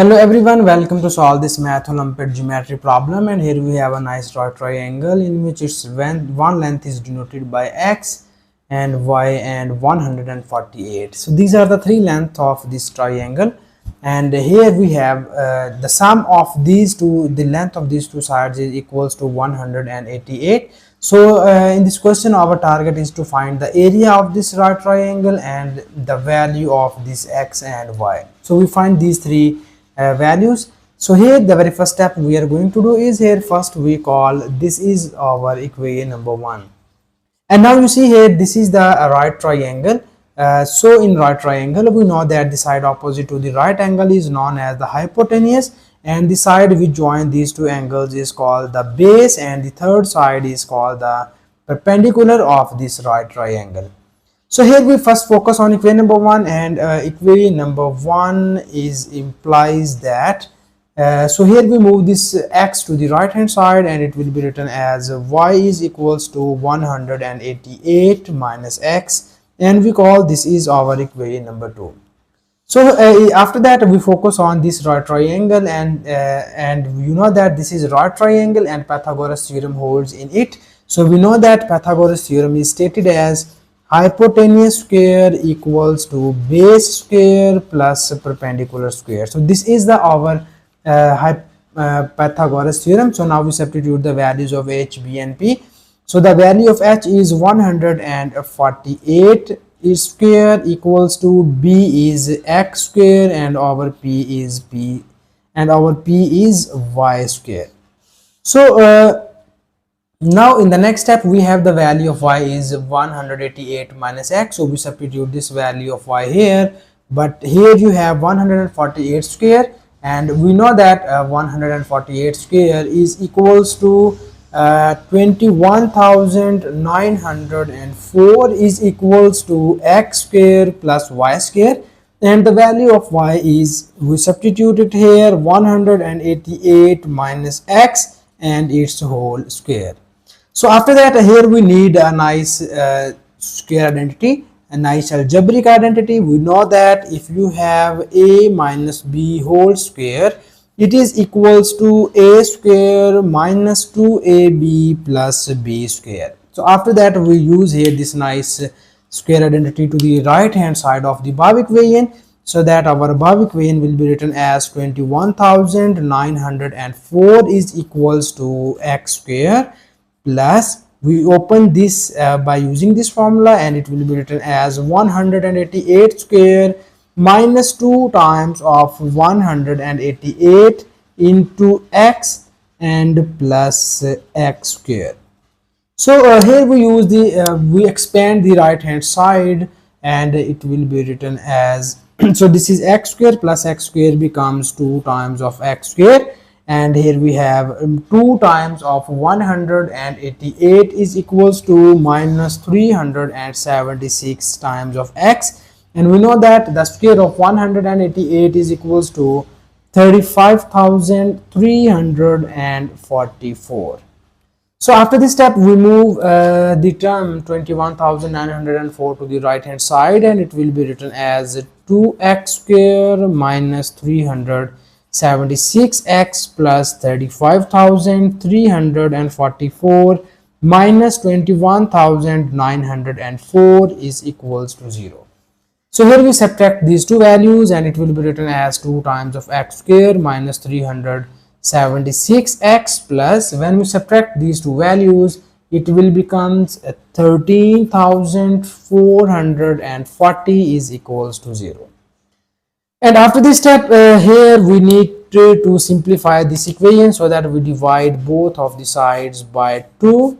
Hello everyone, welcome to solve this math Olympiad geometry problem, and here we have a nice right triangle in which its one length is denoted by x and y and 148. So these are the three lengths of this triangle, and here we have the sum of these two, the length of these two sides is equals to 188. So in this question our target is to find the area of this right triangle and the value of this x and y. So we find these three values. So here the very first step we are going to do is, here first we call this is our equation number 1, and now you see here this is the right triangle. So in right triangle we know that the side opposite to the right angle is known as the hypotenuse, and the side which join these two angles is called the base, and the third side is called the perpendicular of this right triangle. So here we first focus on equation number 1, and equation number 1 is implies that so here we move this x to the right hand side, and it will be written as y is equals to 188 minus x, and we call this is our equation number 2. So after that we focus on this right triangle, and you know that this is right triangle and Pythagoras theorem holds in it. So we know that Pythagoras theorem is stated as hypotenuse square equals to base square plus perpendicular square. So this is the our Pythagoras theorem. So now we substitute the values of h, b and p. So the value of h is 148 square equals to b is x square, and our p is y square. So now in the next step we have the value of y is 188 minus x. So we substitute this value of y here, but here you have 148 square, and we know that 148 square is equals to 21,904 is equals to x square plus y square, and the value of y is, we substitute it here, 188 minus x and its whole square. So after that here we need a nice square identity, a nice algebraic identity. We know that if you have a minus b whole square, it is equals to a square minus 2ab plus b square. So after that we use here this nice square identity to the right hand side of the above equation, so that our above equation will be written as 21,904 is equals to x square plus, we open this by using this formula, and it will be written as 188 square minus 2 times of 188 into x and plus x square. So here we use the we expand the right hand side, and it will be written as so this is x square plus x square becomes 2 times of x square, and here we have 2 times of 188 is equals to minus 376 times of x, and we know that the square of 188 is equals to 35,344. So after this step we move the term 21,904 to the right hand side, and it will be written as 2x square minus 376x plus 35,344 minus 21,904 is equals to 0. So here we subtract these two values, and it will be written as 2 times of x square minus 376x plus, when we subtract these two values it will becomes 13,440 is equals to 0. And after this step here we need to simplify this equation, so that we divide both of the sides by 2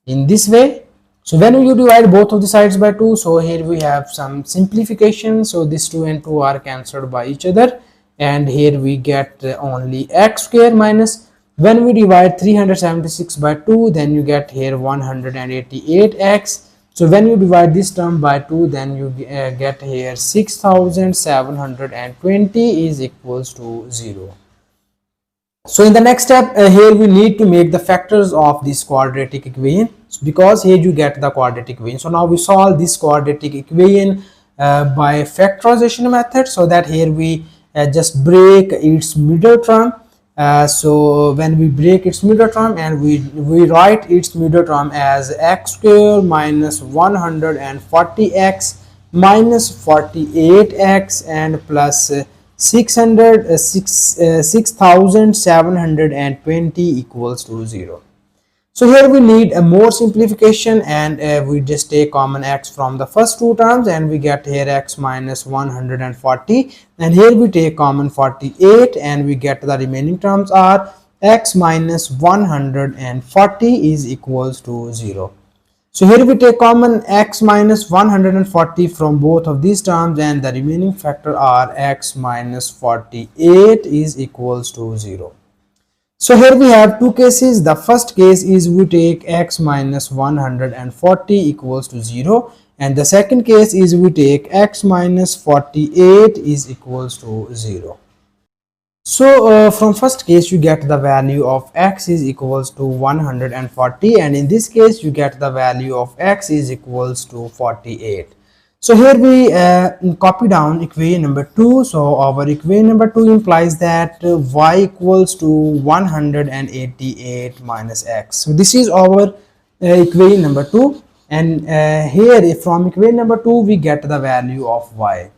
in this way. So when you divide both of the sides by 2, so here we have some simplification. So this 2 and 2 are cancelled by each other, and here we get only x square minus, when we divide 376 by 2, then you get here 188x. So when you divide this term by 2, then you get here 6,720 is equals to 0. So in the next step here we need to make the factors of this quadratic equation, because here you get the quadratic equation. So now we solve this quadratic equation by factorization method, so that here we just break its middle term. So when we break its middle term and we write its middle term as x square minus 140x minus 48x and plus 6720 equals to 0. So here we need a more simplification, and we just take common x from the first two terms and we get here x minus 140, and here we take common 48 and we get the remaining terms are x minus 140 is equals to 0. So here we take common x minus 140 from both of these terms, and the remaining factor are x minus 48 is equals to 0. So here we have two cases. The first case is we take x minus 140 equals to 0, and the second case is we take x minus 48 is equals to 0. So from first case you get the value of x is equals to 140, and in this case you get the value of x is equals to 48. So here we copy down equation number 2. So our equation number 2 implies that y equals to 188 minus x. So this is our equation number 2, and here from equation number 2 we get the value of y.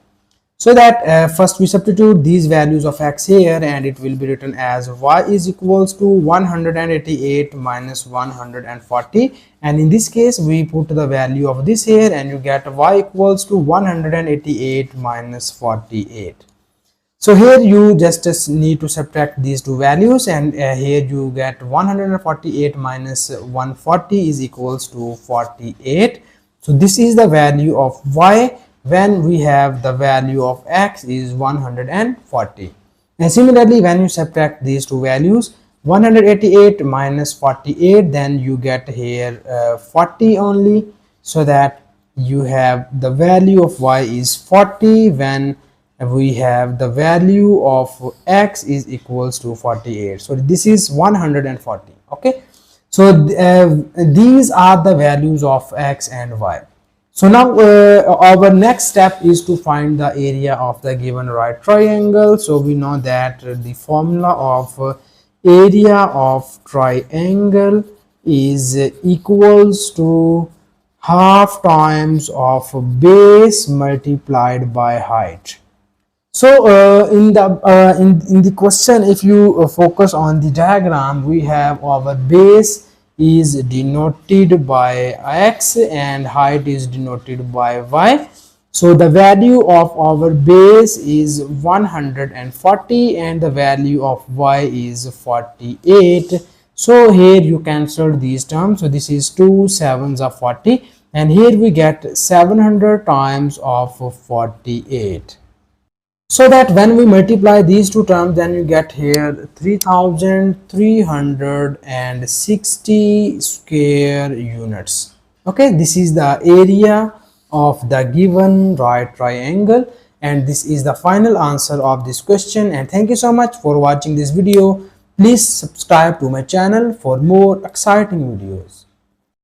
So that first we substitute these values of x here, and it will be written as y is equals to 188 minus 140, and in this case we put the value of this here and you get y equals to 188 minus 48. So here you just need to subtract these two values, and here you get 148 minus 140 is equals to 48. So this is the value of y when we have the value of x is 140. And similarly, when you subtract these two values, 188 minus 48, then you get here 40 only, so that you have the value of y is 40 when we have the value of x is equals to 48. So this is 140. Okay, so these are the values of x and y. So now our next step is to find the area of the given right triangle. So we know that the formula of area of triangle is equals to half times of base multiplied by height. So in the question, if you focus on the diagram, we have our base is denoted by x and height is denoted by y. So the value of our base is 140 and the value of y is 48. So here you cancel these terms. So this is 2 7s are 40, and here we get 700 times of 48. So that when we multiply these two terms, then you get here 3360 square units. Okay, this is the area of the given right triangle, and this is the final answer of this question. And thank you so much for watching this video. Please subscribe to my channel for more exciting videos.